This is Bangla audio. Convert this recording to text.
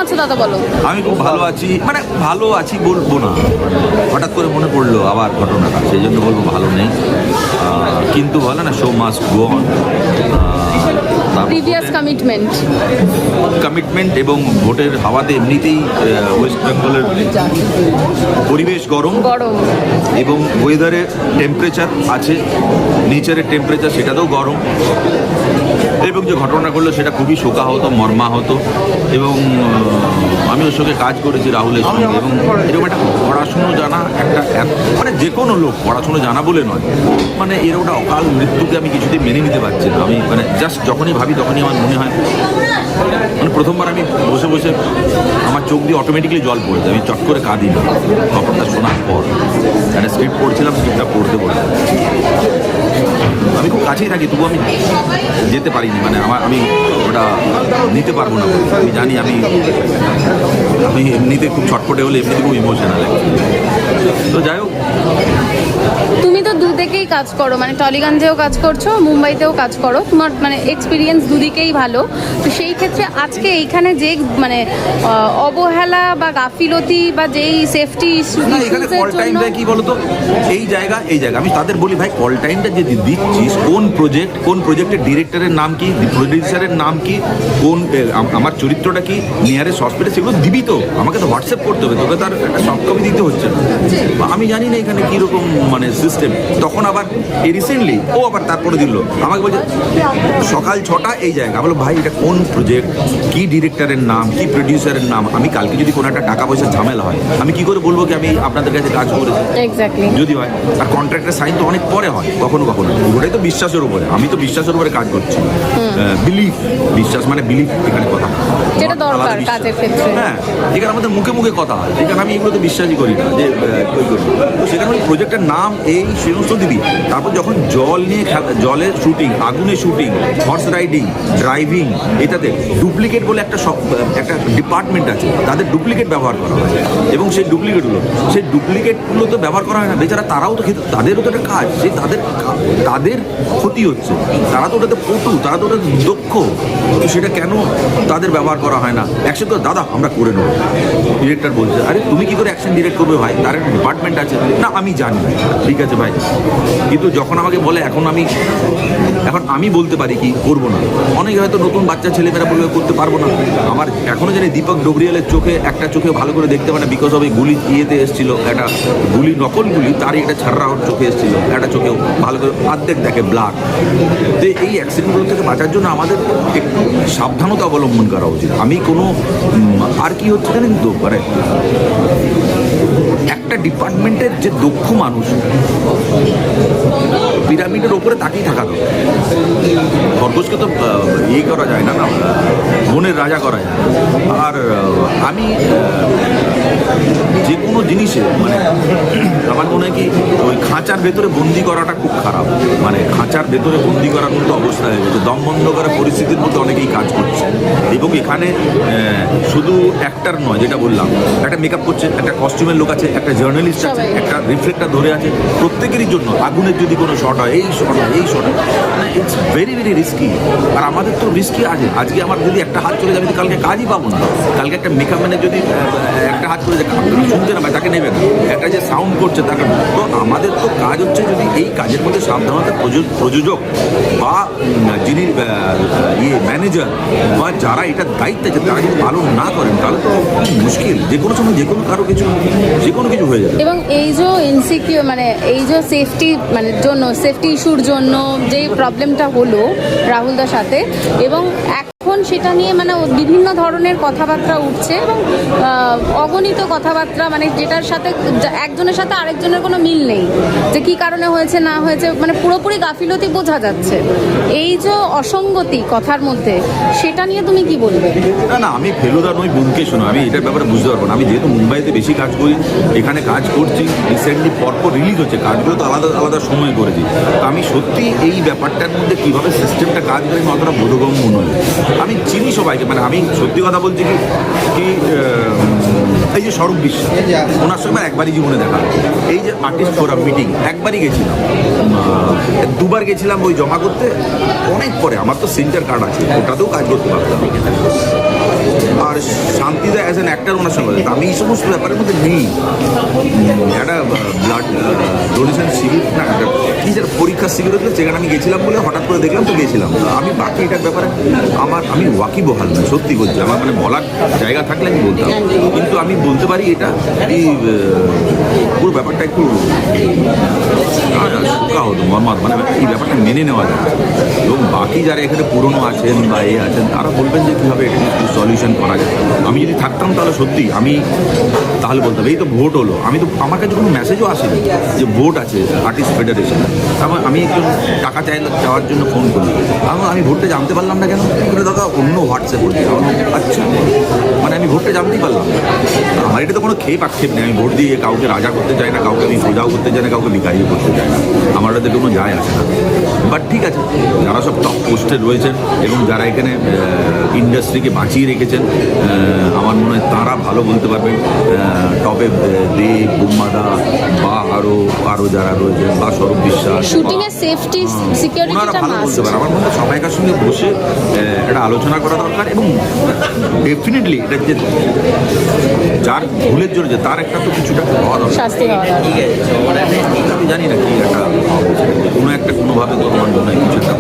আছো দাদা বলো? আমি খুব ভালো আছি, মানে ভালো আছি বলবো না, হঠাৎ করে মনে পড়লো আবার ঘটনাটা, সেই জন্য বলবো ভালো নেই। কিন্তু বলে না, show must go on. Previous commitment এবং ভোটের হাওয়াতে এমনিতেই ওয়েস্ট বেঙ্গলের পরিবেশ গরম এবং ওয়েদারে টেম্পারেচার আছে, নেচারের টেম্পারেচার সেটাতেও গরম, এবং যে ঘটনা ঘটলো সেটা খুবই শোকাহত, মর্মাহত। এবং আমি ওর সঙ্গে কাজ করেছি রাহুলের সঙ্গে, এবং এরকম একটা পড়াশুনো জানা একটা মানে যে কোনো লোক পড়াশুনো জানা বলে নয়, মানে এরকম একটা অকাল মৃত্যুকে আমি কিছুতেই মেনে নিতে পারছি না। আমি মানে জাস্ট যখনই ভাবি তখনই আমার মনে হয়, মানে প্রথমবার আমি বসে বসে আমার চোখ দিয়ে অটোমেটিক্যালি জল পড়েছে, আমি চট করে কাঁদি না খবরটা শোনার পর। একটা স্ক্রিপ্ট পড়ছিলাম, স্ক্রিপ্টটা পড়তে বললাম, আমি খুব কাছেই থাকি তবু আমি যেতে পারিনি, মানে আমি ওটা নিতে পারবো না। আমি জানি আমি এমনিতে খুব ছটফটে হলে এমনিতে খুব ইমোশনাল। তো যাই হোক, তুমি তো দুদিকেই কাজ করো, মানে টলিগঞ্জেও কাজ করছো, মুম্বাইতেও কাজ করো, তোমার মানে এক্সপিরিয়েন্স দুদিকেই ভালো। তো সেই ক্ষেত্রে আজকে এইখানে যে মানে অবহেলা বা গাফিলতি বা যেই সেফটি এখানে কল টাইমটা কি বলতো, এই জায়গা আমি তাদের বলি, ভাই কল টাইমটা যে দিচ্ছিস, কোন প্রজেক্টের ডিরেক্টরের নাম কি, প্রডিউসারের নাম কি, কোন আমার চরিত্রটা কি, নিয়ারেস্ট হসপিটাল, সেগুলো দিবি তো, আমাকে তো হোয়াটসঅ্যাপ করতে হবে, তোকে তার একটা সফট কপি দিতে হচ্ছে না। আমি জানি না এখানে কীরকম মানে সিস্টেম। তখন আবার এই রিসেন্টলি ও আবার তারপরে দিল আমাকে, বলছে সকাল 6টা এই জায়গা। বলো ভাই এটা কোন প্রজেক্ট, কি ডিরেক্টরের নাম, কি প্রডিউসারের নাম, আমি কালকে যদি কোনো একটা টাকা পয়সার ঝামেলা হয় আমি কি করে বলবো কি আমি আপনাদের কাছে কাজ করেছি, যদি হয়। আর কন্ট্রাক্টের সাইন তো অনেক পরে হয় কখনো কখনো, ওটাই তো বিশ্বাসের উপরে, আমি তো বিশ্বাসের উপরে কাজ করছি। বিশ্বাস মানে বিলিফ এখানে কথা, যেটা দরকার কাজের ক্ষেত্রে। হ্যাঁ, এখানে আমাদের মুখে মুখে কথা হয়, এখানে আমি এগুলো তো বিশ্বাসই করি না যে তো সেখানে ওই প্রজেক্টের নাম এই সমস্ত দিবি। তারপর যখন জল নিয়ে জলের শুটিং, আগুনের শুটিং, হর্স রাইডিং, ড্রাইভিং, এটাতে ডুপ্লিকেট বলে একটা ডিপার্টমেন্ট আছে, তাদের ডুপ্লিকেট ব্যবহার করা হয়, এবং সেই ডুপ্লিকেটগুলো তো ব্যবহার করা হয় না, বেচারা তারাও তো তাদেরও তো একটা কাজ, সেই তাদের ক্ষতি হচ্ছে, তারা তো ওটাতে পটু, তারা তো ওটা দক্ষ, তো সেটা কেন তাদের ব্যবহার করা হয় না? অ্যাকশন তো দাদা আমরা করে নেবো, ডিরেক্টর বলছে, আরে তুমি কি করে অ্যাকশন ডিরেক্ট করবে ভাই, তার একটা ডিপার্টমেন্ট আছে না, আমি জানি, ঠিক আছে ভাই, কিন্তু যখন আমাকে বলে এখন আমি বলতে পারি কি করবো না, অনেকে হয়তো নতুন বাচ্চা ছেলেমেয়েরা বলবে করতে পারবো না। আমার এখনো জানি দীপক ডোবরিয়ালের একটা চোখে ভালো করে দেখতে পারে না, বিকজ অফ এই গুলি ইয়েতে এসেছিল, একটা গুলি নকল গুলি, তারই একটা ছাড়রা ওর চোখে এসেছিল, একটা চোখেও ভালো করে অর্ধেক দেখে ব্লাড। তো এই অ্যাক্সিডেন্টগুলো থেকে বাঁচার জন্য আমাদের একটু সাবধানতা অবলম্বন করা উচিত। আমি কোনো আর কি হচ্ছে জানেন তো, মানে একটা ডিপার্টমেন্টের যে দক্ষ মানুষ পিরামিডের ওপরে তাকিয়ে থাকা দরকার। খরগোশকে তো ইয়ে করা যায় না, বনের রাজা করা যায়। আর আমি যে কোনো জিনিসে মানে আমার মনে হয় কি ওই খাঁচার ভেতরে বন্দি করাটা খুব খারাপ, মানে খাঁচার ভেতরে বন্দি করার মতো অবস্থা হয়ে গেছে, দম বন্ধ করার পরিস্থিতির মধ্যে অনেকেই কাজ করছে। এবং এখানে শুধু অ্যাক্টার নয়, যেটা বললাম, একটা মেকআপ করছে, একটা কস্টিউমের লোক আছে, একটা জার্নালিস্ট আছে, একটা রিফ্লেক্টার ধরে আছে, প্রত্যেকেরই জন্য আগুনের যদি কোনো শট হয়, এই শট হয়, এই শট হয়, মানে ইটস ভেরি ভেরি রিস্কি। আর আমাদের তো রিস্কি আছে, আজকে আমার যদি একটা হাত চলে যাবে, কালকে কাজই পাবো না। কালকে একটা মেকআপ ম্যানের যদি একটা হাত চলে যায়, শুনতে না পায়, তাকে নেবে না। একটা যে সাউন্ড করছে তাকে, তো আমাদের তো কাজ হচ্ছে যদি এই কাজের মধ্যে সাবধানতা প্রযোজক বা যিনি ম্যানেজার বা যারা এটা দায়িত্ব আছে তারা যদি পালন না করেন, তাহলে তো মুশকিল, যে কোনো সময় যে কোনো কারো কিছু যে কোনো কিছু হয়ে যাবে। এবং এই যে ইনসিকিউর মানে এই যে সেফটি মানে জন্য সেফটি ইস্যুর জন্য যে প্রবলেমটা হলো রাহুলদার সাথে, এবং এখন সেটা নিয়ে মানে বিভিন্ন ধরনের কথাবার্তা উঠছে, এবং অগণিত কথাবার্তা, মানে যেটার সাথে একজনের সাথে আরেকজনের কোনো মিল নেই, যে কী কারণে হয়েছে না হয়েছে, মানে পুরোপুরি গাফিলতি বোঝা যাচ্ছে। এই যে অসঙ্গতি কথার মধ্যে, সেটা নিয়ে তুমি কি বলবে? না, আমি ফেলুদা নই, বুমকে শোনো, আমি এটার ব্যাপারে বুঝতে পারবো না। আমি যেহেতু মুম্বাইতে বেশি কাজ করি, এখানে কাজ করছি, রিসেন্টলি পরপর রিলিজ হচ্ছে, কাজগুলো তো আলাদা আলাদা সময় করেছি। তো আমি সত্যি এই ব্যাপারটার মধ্যে কীভাবে সিস্টেমটা কাজ করে আমি অতটা বোধগম্য নই। আমি চিনি সবাইকে, মানে আমি সত্যি কথা বলছি কি এই যে স্বরূপ বিশ্বাস, ওনার সঙ্গে একবারই জীবনে দেখা, এই যে আর্টিস্ট ফোরাম মিটিং একবারই গেছিলাম, দুবার গেছিলাম ওই জমা করতে, অনেক পরে। আমার তো সেন্টার কার্ড আছে, ওটাতেও কাজ করতে পারতাম। আর শান্তিদা অ্যাজ অ্যান অ্যাক্টার ওনার সঙ্গে কথা। আমি এই সমস্ত ব্যাপারের মধ্যে নেই। একটা ব্লাড ডোনেশন শিবির না, একটা কি যেন পরীক্ষা শিবির হতো, সেখানে আমি গেছিলাম বলে হঠাৎ করে দেখলাম তো গেছিলাম। আমি বাকি এটার ব্যাপারে আমি ওয়াকিবহাল না, সত্যি বলছি। আমার মানে বলার জায়গা থাকলে আমি বলতাম, কিন্তু আমি বলতে পারি এটা এই পুরো ব্যাপারটা একটু শোকা হতো মর্মাত, মানে এই ব্যাপারটা মেনে নেওয়া যায়। এবং বাকি যারা এখানে পুরনো আছেন বা এ আছেন তারা বলবেন যে কীভাবে এটা সলিউশন করা যায়। আমি যদি থাকতাম তাহলে সত্যি আমি তাহলে বলতাম এই তো ভোট হলো, আমার কাছে কোনো মেসেজও আসেনি যে ভোট আছে আর্টিস্ট ফেডারেশন। তারপর আমি একজন টাকা চাওয়ার জন্য ফোন করি, আমি ভোটটা জানতে পারলাম না কেন, করে দাদা অন্য হোয়াটসঅ্যাপ বলছি। আচ্ছা, মানে আমি ভোটটা জানতেই পারলাম না। আমার এটা তো কোনো আক্ষেপ নেই, আমি ভোট দিয়ে কাউকে রাজা করতে চাই না, কাউকে আমি সোজাও করতে চাই না, কাউকে ভিখারিও করতে চাই না, আমার ওটাতে কোনো যায় আসে না। বাট ঠিক আছে, যারা সব টপ পোস্টে রয়েছেন এবং যারা এখানে ইন্ডাস্ট্রিকে বাঁচিয়ে রেখেছেন, আমার মনে হয় তাঁরা ভালো বলতে পারবেন। টপে দেব, বুম্মাদা বা আরও যারা রয়েছে, বা স্বরূপ বিশ্বাস, শুটিং এর সেফটি ওনারা সিকিউরিটিটা ভালো বলতে মাস্ট। পারে। আমার মনে হয় সবাইকার সঙ্গে বসে একটা আলোচনা করা দরকার, এবং ডেফিনেটলি এটা যে যার ভুলের জন্য যে তার একটা তো কিছুটা হওয়া দরকার। শাস্তি হওয়া দরকার। আমি জানি না কি একটা কোনোভাবে তো আমার মনে হয় কিছু একটা